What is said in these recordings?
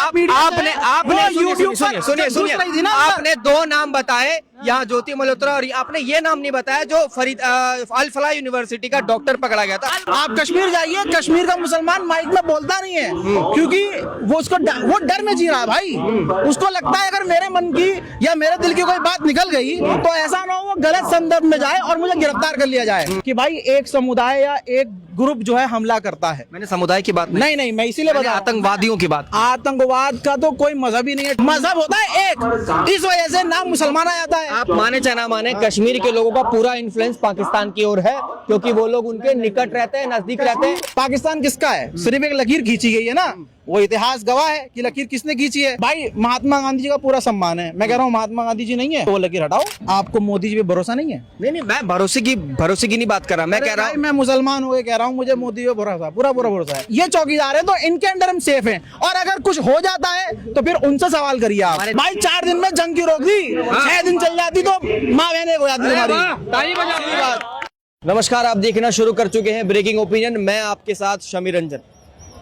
आपने सुनिए आपने दो नाम बताए, यहाँ ज्योति मल्होत्रा, और आपने ये नाम नहीं बताया जो फरीद अल फलाह यूनिवर्सिटी का डॉक्टर पकड़ा गया था। आप कश्मीर जाइए, कश्मीर का मुसलमान माइक में बोलता नहीं है, क्योंकि वो डर में जी रहा है भाई। उसको लगता है अगर मेरे मन की या मेरे दिल की कोई बात निकल गई तो ऐसा ना हो वो गलत संदर्भ में जाए और मुझे गिरफ्तार कर लिया जाए कि भाई एक समुदाय या एक ग्रुप जो है हमला करता है। मैंने समुदाय की बात नहीं, मैं इसीलिए बता, आतंकवादियों की बात। आतंकवाद का तो कोई मजहब ही नहीं है, मजहब होता है एक, इस वजह से नाम मुसलमान आ जाता है। आप माने चाहे ना माने, कश्मीर के लोगों का पूरा इन्फ्लुएंस पाकिस्तान की ओर है, क्योंकि वो लोग उनके निकट रहते हैं, नजदीक रहते हैं। पाकिस्तान किसका है? सिर्फ एक लकीर खींची गई है ना, वो इतिहास गवाह है कि लकीर किसने खींची है। भाई महात्मा गांधी जी का पूरा सम्मान है, मैं कह रहा हूँ महात्मा गांधी जी नहीं है तो वो लकीर हटाओ। आपको मोदी जी पे भरोसा नहीं है? नहीं, मैं भरोसे की नहीं बात कर रहा, मैं कह रहा हूँ मैं मुसलमान हो कह रहा हूँ मुझे मोदी पे भरोसा, पूरा भरोसा है। ये चौकीदार है तो इनके अंडर हम सेफ हैं, और अगर कुछ हो जाता है तो फिर उनसे सवाल करिए आप। भाई 4 दिन में जंग की रोक दी, 6 दिन चल जाती तो माँ बहने हो जाती हमारी। नमस्कार, आप देखना शुरू कर चुके हैं ब्रेकिंग ओपिनियन। मैं आपके साथ शमी रंजन।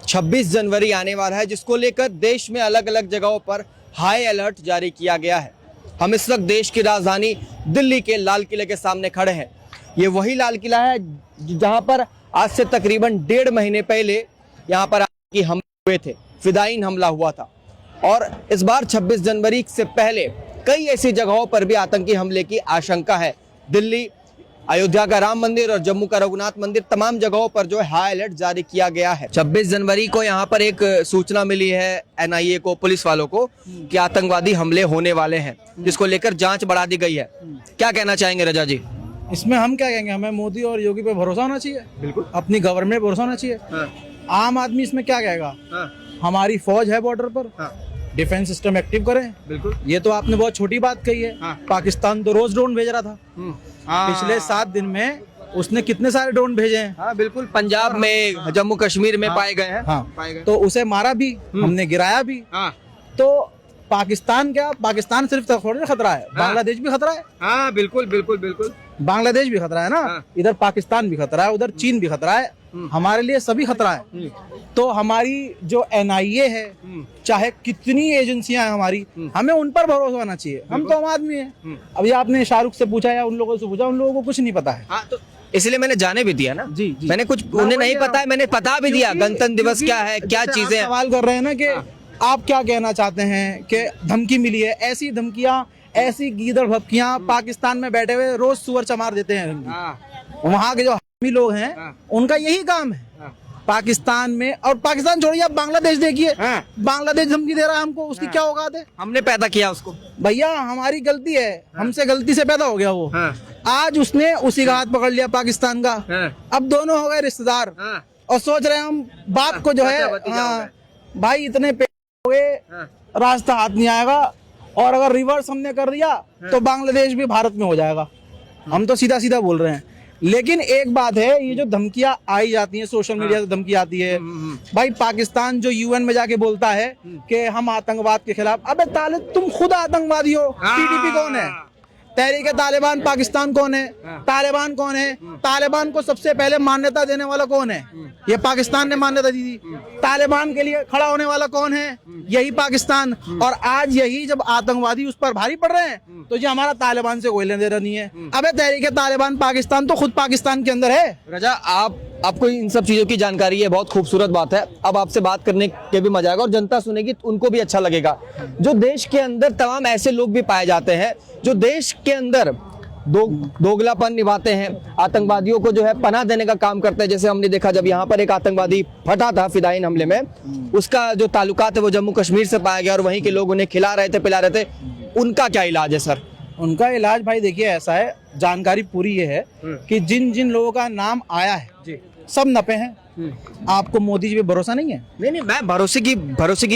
26 जनवरी आने वाला है, जिसको लेकर देश में अलग अलग जगहों पर हाई अलर्ट जारी किया गया है। हम इस वक्त देश की राजधानी दिल्ली के लाल किले के सामने खड़े हैं। ये वही लाल किला है जहां पर आज से तकरीबन 1.5 महीने पहले यहाँ पर हमले हुए थे, फिदायीन हमला हुआ था। और इस बार 26 जनवरी से पहले कई ऐसी जगहों पर भी आतंकी हमले की आशंका है। दिल्ली, अयोध्या का राम मंदिर और जम्मू का रघुनाथ मंदिर, तमाम जगहों पर जो है हाई अलर्ट जारी किया गया है। 26 जनवरी को यहाँ पर एक सूचना मिली है NIA को, पुलिस वालों को, कि आतंकवादी हमले होने वाले हैं, जिसको लेकर जांच बढ़ा दी गई है। क्या कहना चाहेंगे रजा जी? इसमें हम क्या कहेंगे, हमें मोदी और योगी पे भरोसा होना चाहिए, बिल्कुल अपनी गवर्नमेंट पे भरोसा होना चाहिए। आम आदमी इसमें क्या कहेगा? हमारी फौज है बॉर्डर पर, डिफेंस सिस्टम एक्टिव करें। बिल्कुल, ये तो आपने बहुत छोटी बात कही है। पाकिस्तान तो रोज ड्रोन भेज रहा था, पिछले 7 दिन में उसने कितने सारे ड्रोन भेजे हैं। हाँ बिल्कुल, पंजाब में, जम्मू कश्मीर में पाए गए हैं। पाए गए, तो उसे मारा भी, हमने गिराया भी। तो पाकिस्तान पाकिस्तान सिर्फ थोड़ा खतरा है, बांग्लादेश भी खतरा है। हाँ बिल्कुल, बांग्लादेश भी खतरा है ना, इधर पाकिस्तान भी खतरा है, उधर चीन भी खतरा है, हमारे लिए सभी खतरा है। तो हमारी जो NIA है, चाहे कितनी एजेंसियां हैं हमारी, हमें उन पर भरोसा होना चाहिए। हम तो आम आदमी हैं। अभी आपने शाहरुख से पूछा या उन लोगों से पूछा, उन लोगों को कुछ नहीं पता है। तो इसलिए मैंने जाने भी दिया ना। जी। मैंने कुछ उन्हें नहीं पता है, मैंने पता भी दिया गणतंत्र दिवस क्या है, क्या चीजें। सवाल कर रहे हैं ना कि आप क्या कहना चाहते हैं कि धमकी मिली है, ऐसी धमकियां, ऐसी गीदड़ भपकियां पाकिस्तान में बैठे हुए रोज सुअर चमार देते हैं। वहाँ के जो लोग हैं उनका यही काम है पाकिस्तान में। और पाकिस्तान छोड़िए, आप बांग्लादेश देखिए, बांग्लादेश धमकी दे रहा है हमको, उसकी क्या औकात है? हमने पैदा किया उसको भैया, हमारी गलती है, हमसे गलती से पैदा हो गया वो। आज उसने उसी का हाथ पकड़ लिया पाकिस्तान का। अब दोनों हो गए रिश्तेदार और सोच रहे हैं हम बाप को जो है, भाई इतने हो गए, रास्ता हाथ नहीं आएगा, और अगर रिवर्स हमने कर दिया तो बांग्लादेश भी भारत में हो जाएगा। हम तो सीधा सीधा बोल रहे हैं। लेकिन एक बात है, ये जो धमकियां आई जाती हैं, सोशल मीडिया से धमकी आती है, भाई पाकिस्तान जो UN में जाके बोलता है कि हम आतंकवाद के खिलाफ, अबे तुम खुद आतंकवादी हो। TTP कौन है? तहरीक तालिबान पाकिस्तान कौन है? तालिबान कौन है? तालिबान को सबसे पहले मान्यता देने वाला कौन है? ये पाकिस्तान ने मान्यता दी थी। तालिबान के लिए खड़ा होने वाला कौन है? यही पाकिस्तान। और आज यही जब आतंकवादी उस पर भारी पड़ रहे हैं तो ये हमारा तालिबान से कोई लेना देना नहीं है। अबे तहरीक तालिबान पाकिस्तान तो खुद पाकिस्तान के अंदर है। रजा, आपको इन सब चीजों की जानकारी है, बहुत खूबसूरत बात है। अब आपसे बात करने के भी मजा आएगा और जनता सुनेगी, उनको भी अच्छा लगेगा। जो देश के अंदर तमाम ऐसे लोग भी पाए जाते हैं जो देश के अंदर दोगलापन निभाते हैं, आतंकवादियों को जो है पनाह देने का काम करते हैं। जैसे हमने देखा जब यहाँ पर एक आतंकवादी फटा था फिदायीन हमले में, उसका जो ताल्लुकात है वो जम्मू कश्मीर से पाया गया और वहीं के लोग उन्हें खिला रहे थे, पिला रहे थे। उनका क्या इलाज है सर? उनका इलाज भाई देखिए ऐसा है, जानकारी पूरी ये है कि जिन जिन लोगों का नाम आया है जी, सब नपे हैं। आपको मोदी जी पे भरोसा नहीं है? नहीं, मैं भरोसे की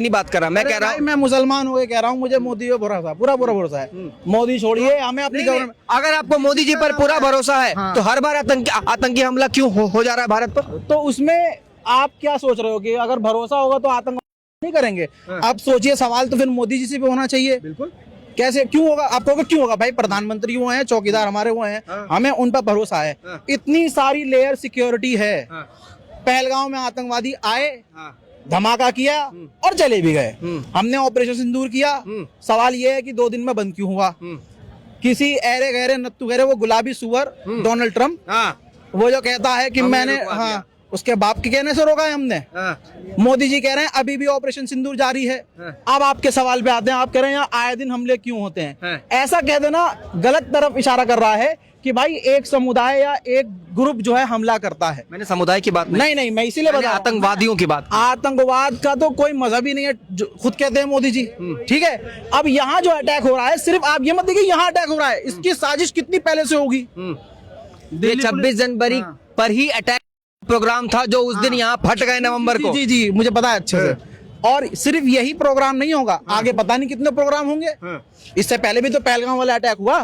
नहीं बात कर रहा, मैं कह रहा हूँ, मैं मुसलमान हो कह रहा हूँ मुझे मोदी पे भरोसा, पूरा भरोसा है। मोदी छोड़िए, हमें अपनी गवर्नमेंट। अगर आपको मोदी जी पर पूरा भरोसा है तो हर बार आतंकी हमला क्यों हो जा रहा है भारत पर? तो उसमें आप क्या सोच रहे हो कि अगर भरोसा होगा तो आतंक नहीं करेंगे? आप सोचिए, सवाल तो फिर मोदी जी से भी होना चाहिए। बिल्कुल। कैसे, क्यों होगा? आपको क्यों होगा? भाई प्रधानमंत्री वो हैं, चौकीदार हमारे वो हैं, हमें उन पर भरोसा है। इतनी सारी लेयर सिक्योरिटी है। पहलगांव में आतंकवादी आए, धमाका किया और चले भी गए। हमने ऑपरेशन सिंदूर किया, सवाल ये है कि 2 दिन में बंद क्यों हुआ? किसी ऐरे गहरे नत्थु गहरे वो गुलाबी सुअर डोनाल्ड ट्रम्प, वो जो कहता है कि मैंने उसके बाप के कहने से रोका है हमने। मोदी जी कह रहे हैं अभी भी ऑपरेशन सिंदूर जारी है। अब आपके सवाल पे आते हैं, आप कह रहे हैं यहाँ आए दिन हमले क्यों होते हैं? ऐसा कह देना गलत तरफ इशारा कर रहा है कि भाई एक समुदाय या एक ग्रुप जो है हमला करता है। मैंने समुदाय की बात नहीं, मैं इसीलिए बता, आतंकवादियों की बात। आतंकवाद का तो कोई मजहब ही नहीं है, खुद कहते हैं मोदी जी। ठीक है, अब यहाँ जो अटैक हो रहा है, सिर्फ आप ये मत देखिए यहाँ अटैक हो रहा है, इसकी साजिश कितनी पहले से होगी। 26 जनवरी पर ही अटैक प्रोग्राम था जो उस दिन यहाँ फट गए नवंबर को। जी, मुझे पता है अच्छे से। और सिर्फ यही प्रोग्राम नहीं होगा, आगे पता नहीं कितने प्रोग्राम होंगे। इससे पहले भी तो पहलगाम वाला अटैक हुआ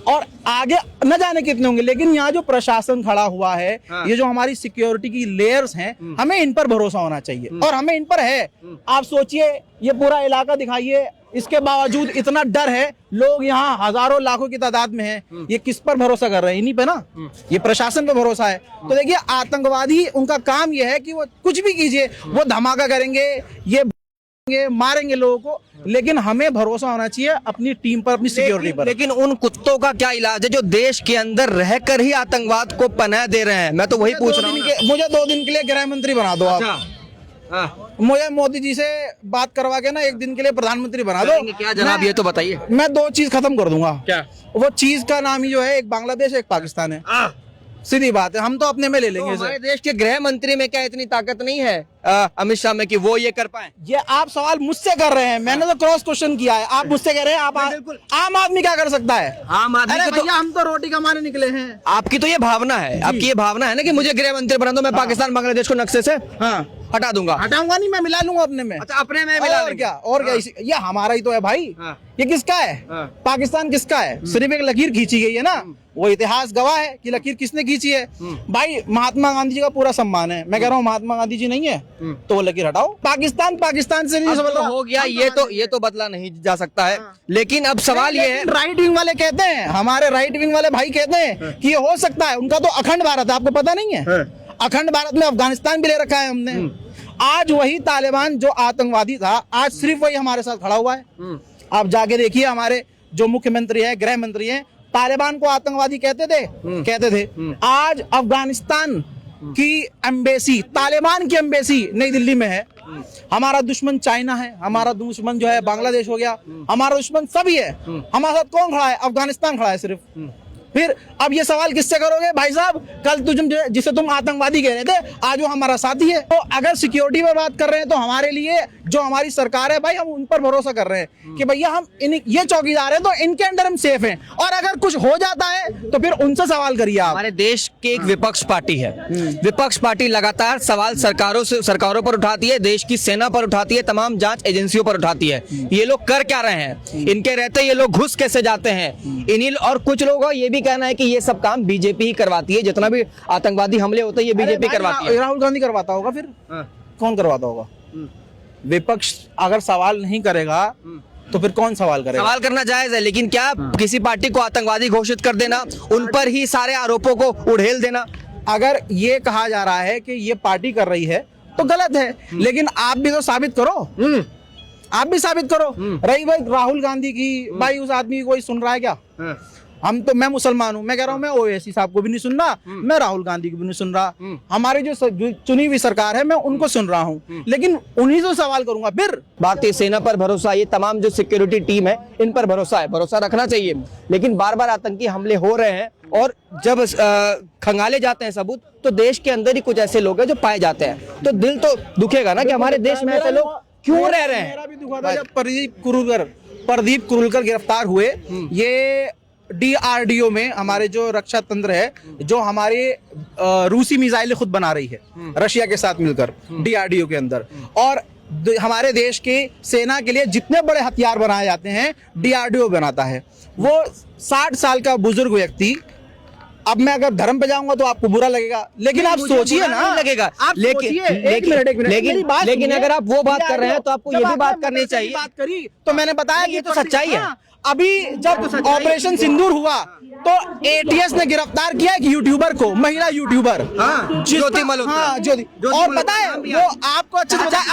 और आगे न जाने कितने होंगे। लेकिन यहाँ जो प्रशासन खड़ा हुआ है, ये जो हमारी सिक्योरिटी की लेयर्स हैं, हमें इन पर भरोसा होना चाहिए और हमें इन पर है। आप सोचिए, ये पूरा इलाका दिखाइए, इसके बावजूद इतना डर है, लोग यहाँ हजारों लाखों की तादाद में हैं। ये किस पर भरोसा कर रहे हैं? इन्हीं पे ना, ये प्रशासन पे भरोसा है। तो देखिए, आतंकवादी उनका काम ये है कि वो कुछ भी कीजिए, वो धमाका करेंगे, ये मारेंगे लोगों को, लेकिन हमें भरोसा होना चाहिए अपनी टीम पर, अपनी सिक्योरिटी पर। लेकिन उन कुत्तों का क्या इलाज है जो देश के अंदर रहकर ही आतंकवाद को पनाह दे रहे हैं? मैं तो वही पूछ रहा हूँ। मुझे 2 दिन के लिए गृह मंत्री बना दो आप। मुझे मोदी जी से बात करवा के ना 1 दिन के लिए प्रधानमंत्री बना दो। क्या जनाब, ये तो बताइए। मैं 2 चीज खत्म कर दूंगा। क्या? वो चीज का नाम ही जो है, एक बांग्लादेश, एक पाकिस्तान है। सीधी बात है, हम तो अपने में ले लेंगे। तो हमारे देश के गृह मंत्री में क्या इतनी ताकत नहीं है अमित शाह में कि वो ये कर पाए? ये आप सवाल मुझसे कर रहे हैं, मैंने तो क्रॉस क्वेश्चन किया है। आप मुझसे कह रहे हैं आप आम आदमी क्या कर सकता है? आम आदमी अरे भैया, हम तो रोटी कमाने निकले हैं। आपकी तो ये भावना है, आपकी ये भावना है ना कि मुझे गृह मंत्री बना दो, मैं पाकिस्तान बांग्लादेश को नक्शे से हटा दूंगा। हटाऊंगा नहीं, मैं मिला लूंगा अपने में। अच्छा, अपने में मिला और क्या ये हमारा ही तो है भाई। ये किसका है? पाकिस्तान किसका है? सिर्फ एक लकीर खींची गई है ना, वो इतिहास गवाह है कि लकीर किसने खींची है। भाई, महात्मा गांधी जी का पूरा सम्मान है, मैं कह रहा हूँ महात्मा गांधी जी नहीं है तो वो लकीर हटाओ। पाकिस्तान से नहीं तो हो गया, ये तो बदला नहीं जा सकता है। लेकिन अब सवाल ये है, राइट विंग वाले कहते हैं, हमारे राइट विंग वाले भाई कहते हैं कि ये हो सकता है। उनका तो अखंड भारत है, आपको पता नहीं है? अखंड भारत में अफगानिस्तान भी ले रखा है हमने। आज वही तालिबान जो आतंकवादी था, आज सिर्फ वही हमारे साथ खड़ा हुआ है। आप जाके देखिए, हमारे जो मुख्यमंत्री है, गृह मंत्री है, तालिबान को आतंकवादी कहते थे। आज अफगानिस्तान की एम्बेसी, तालिबान की एम्बेसी नई दिल्ली में है। हमारा दुश्मन चाइना है, हमारा दुश्मन जो है बांग्लादेश हो गया, हमारा दुश्मन सभी है। हमारे साथ कौन खड़ा है? अफगानिस्तान खड़ा है सिर्फ। फिर अब ये सवाल किससे करोगे भाई साहब? कल जिसे तुम आतंकवादी कह रहे थे, आज वो हमारा साथी है। तो अगर सिक्योरिटी पर बात कर रहे हैं तो हमारे लिए जो हमारी सरकार है भाई, हम उन पर भरोसा कर रहे हैं कि भैया हम ये चौकीदार हैं तो इनके अंडर हम सेफ हैं। और अगर कुछ हो जाता है तो फिर उनसे सवाल करिए आप। हमारे देश की एक विपक्ष पार्टी है, विपक्ष पार्टी लगातार सवाल सरकारों पर उठाती है, देश की सेना पर उठाती है, तमाम जांच एजेंसियों पर उठाती है। ये लोग कर क्या रहे हैं? इनके रहते ये लोग घुस कैसे जाते हैं? इन्हीं और कुछ लोगों का ये भी कहना है कि ये सब काम बीजेपी ही करवाती है, जितना भी आतंकवादी हमले होते हैं ये बीजेपी करवाती है। राहुल गांधी करवाता होगा, फिर कौन करवाता होगा? विपक्ष अगर सवाल नहीं करेगा तो फिर कौन सवाल करेगा? सवाल करना जायज है, लेकिन क्या किसी पार्टी को आतंकवादी घोषित कर देना, उन पर ही सारे आरोपों को उड़ेल देना? अगर ये कहा जा रहा है कि ये पार्टी कर रही है तो गलत है, लेकिन आप भी तो साबित करो। आप भी साबित करो। रही भाई राहुल गांधी की, भाई उस आदमी को कोई सुन रहा है क्या? मैं मुसलमान हूँ, मैं कह रहा हूँ मैं ओवैसी साहब को भी नहीं सुन रहा, मैं राहुल गांधी को भी नहीं सुन रहा। हमारी जो चुनी हुई सरकार है मैं उनको सुन रहा हूँ, लेकिन उन्हीं से सवाल करूंगा। फिर भारतीय सेना पर भरोसा, ये तमाम जो सिक्योरिटी टीम है इन पर भरोसा है, भरोसा रखना चाहिए। लेकिन बार बार आतंकी हमले हो रहे हैं और जब खंगाले जाते हैं सबूत, तो देश के अंदर ही कुछ ऐसे लोग हैं जो पाए जाते हैं, तो दिल तो दुखेगा ना कि हमारे देश में ऐसे लोग क्यों रह रहे हैं। मेरा भी दुखा था जब प्रदीप कुरुलकर गिरफ्तार हुए। ये DRDO में हमारे जो रक्षा तंत्र है, जो हमारे रूसी मिसाइलें खुद बना रही है रशिया के साथ मिलकर, DRDO के अंदर। और हमारे देश के सेना के लिए जितने बड़े हथियार बनाए जाते हैं DRDO बनाता है। वो 60 साल का बुजुर्ग व्यक्ति अब मैं अगर धर्म पे जाऊंगा तो आपको बुरा लगेगा, लेकिन आप मुझे सोचिए बुरा ना, नहीं लगेगा, आप लेकिन सोचिए, एक मिनट लेकिन अगर आप वो बात कर रहे हैं तो आपको ये भी बात करनी चाहिए। बात करी तो मैंने बताया कि ये तो सच्चाई है। अभी जब ऑपरेशन सिंदूर हुआ तो एटीएस ने गिरफ्तार किया एक यूट्यूबर को, महिला यूट्यूबर ज्योति मल्होत्रा। हाँ, ज्योति। और पता है वो आपको अच्छे से पता है,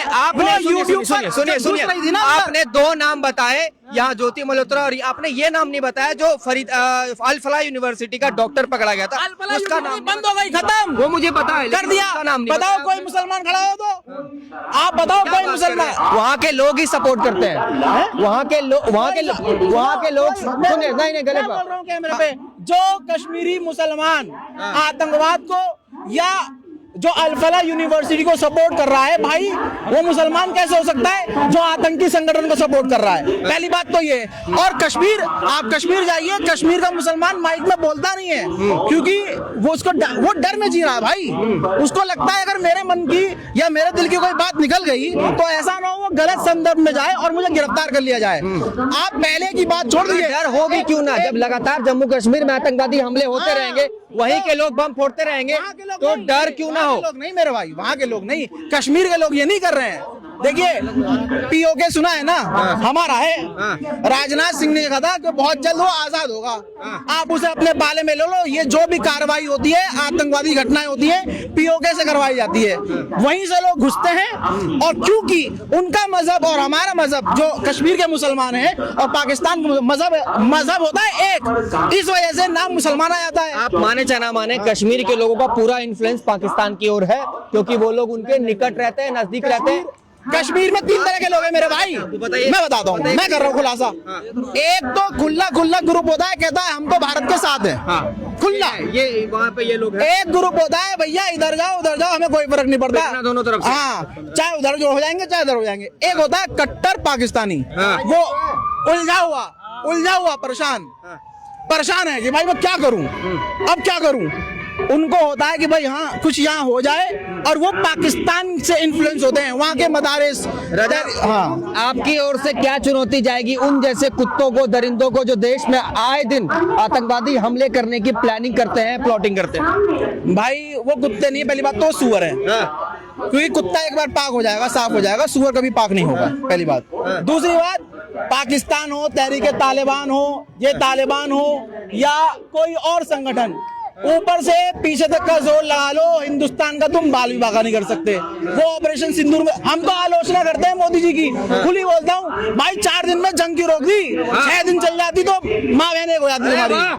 आपने यूट्यूब सुनिए आपने 2 नाम बताए यहाँ, ज्योति मल्होत्रा, और आपने ये नाम नहीं बताया जो फरीद अल फलाह यूनिवर्सिटी का डॉक्टर पकड़ा गया था, उसका नाम बंद हो गई, खत्म, वो मुझे पता है, कर दिया। उसका नाम नहीं बताओ बताया। कोई मुसलमान खड़ा हो तो आप बताओ कोई मुसलमान। वहाँ के लोग ही सपोर्ट करते हैं, वहाँ के लोग सुनिए, नहीं गलत बात। कैमरे पे जो कश्मीरी मुसलमान आतंकवाद को या जो अल-फलाह यूनिवर्सिटी को सपोर्ट कर रहा है, भाई वो मुसलमान कैसे हो सकता है जो आतंकी संगठन को सपोर्ट कर रहा है? पहली बात तो ये। और कश्मीर, आप कश्मीर जाइए, कश्मीर का मुसलमान माइक में बोलता नहीं है, क्योंकि वो डर में जी रहा है भाई। उसको लगता है अगर मेरे मन की या मेरे दिल की कोई बात निकल गई तो ऐसा ना हो वो गलत संदर्भ में जाए और मुझे गिरफ्तार कर लिया जाए। आप पहले की बात छोड़ दीजिए, डर हो भी क्यों ना, जब लगातार जम्मू कश्मीर में आतंकवादी हमले होते रहेंगे, वहीं के लोग बम फोड़ते रहेंगे, तो डर क्यों ना हो? लोग नहीं मेरे भाई, वहाँ के लोग नहीं, कश्मीर के लोग ये नहीं कर रहे हैं। देखिए पीओके सुना है ना, हमारा है, राजनाथ सिंह ने कहा था कि बहुत जल्द वो आजाद होगा। आप उसे अपने पाले में ले लो, ये जो भी कार्रवाई होती है, आतंकवादी घटनाएं होती है, पीओके से करवाई जाती है, वहीं से लोग घुसते हैं। और क्योंकि उनका मजहब और हमारा मजहब, जो कश्मीर के मुसलमान है और पाकिस्तान का मजहब होता है एक, इस वजह से नाम मुसलमान आ जाता है। आप माने चाहे ना माने, कश्मीर के लोगों का पूरा इन्फ्लुएंस पाकिस्तान की ओर है, क्योंकि वो लोग उनके निकट रहते हैं, नजदीक रहते हैं। कश्मीर में 3 तरह के लोग हैं मेरे भाई, मैं बताता हूँ, मैं कर रहा हूँ खुलासा। एक तो खुला ग्रुप होता है, कहता है हम तो भारत के साथ हैं, खुला, ये वहाँ पे ये लोग हैं। एक ग्रुप होता है भैया इधर जाओ उधर जाओ, हमें कोई फर्क नहीं पड़ता, दोनों तरफ से। हाँ, चाहे उधर जो हो जाएंगे चाहे इधर हो जाएंगे। एक होता है कट्टर पाकिस्तानी, वो उलझा हुआ परेशान है कि भाई मैं क्या करूं, अब क्या करूं। उनको होता है कि भाई हाँ कुछ यहाँ हो जाए, और वो पाकिस्तान से इन्फ्लुएंस होते हैं, वहाँ के मदारिस। हाँ, आपकी ओर से क्या चुनौती जाएगी उन जैसे कुत्तों को, दरिंदों को, जो देश में आए दिन आतंकवादी हमले करने की प्लानिंग करते हैं, प्लॉटिंग करते हैं? भाई वो कुत्ते नहीं, पहली बात तो सुअर है, क्योंकि कुत्ता एक बार पाक हो जाएगा, साफ हो जाएगा, सुअर कभी पाक नहीं होगा, पहली बात। दूसरी बात, पाकिस्तान हो, तहरीके तालिबान हो, ये तालिबान हो या कोई और संगठन, ऊपर से पीछे तक का जोर लगा लो, हिंदुस्तान का तुम बाल भी बाका नहीं कर सकते। वो ऑपरेशन सिंदूर में हम तो आलोचना करते हैं मोदी जी की, खुली बोलता हूँ भाई, 4 दिन में जंग की रोक दी, 6 दिन चल जाती तो माँ बहने हो जाती हमारी।